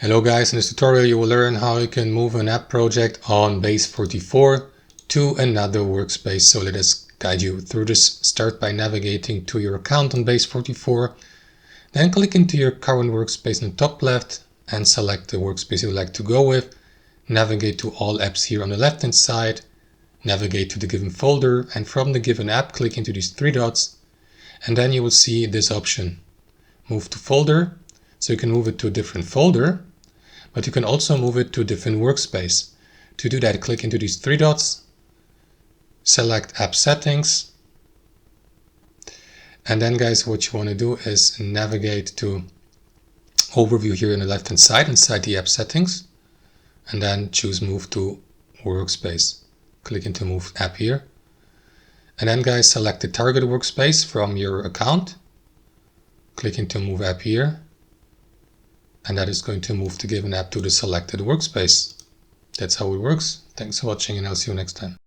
Hello guys, in this tutorial you will learn how you can move an app project on Base44 to another workspace. So let us guide you through this. Start by navigating to your account on Base44. Then click into your current workspace in the top left and select the workspace you would like to go with. Navigate to all apps here on the left hand side. Navigate to the given folder, and from the given app click into these three dots, and then you will see this option, Move to Folder. So you can move it to a different folder, but you can also move it to a different workspace. To do that, click into these three dots, select App Settings, and then guys, what you want to do is navigate to Overview here on the left hand side inside the App Settings, and then choose Move to Workspace. Click into Move App here, and then guys, select the target workspace from your account. Click into Move App here, and that is going to move the given app to the selected workspace. That's how it works. Thanks for watching, and I'll see you next time.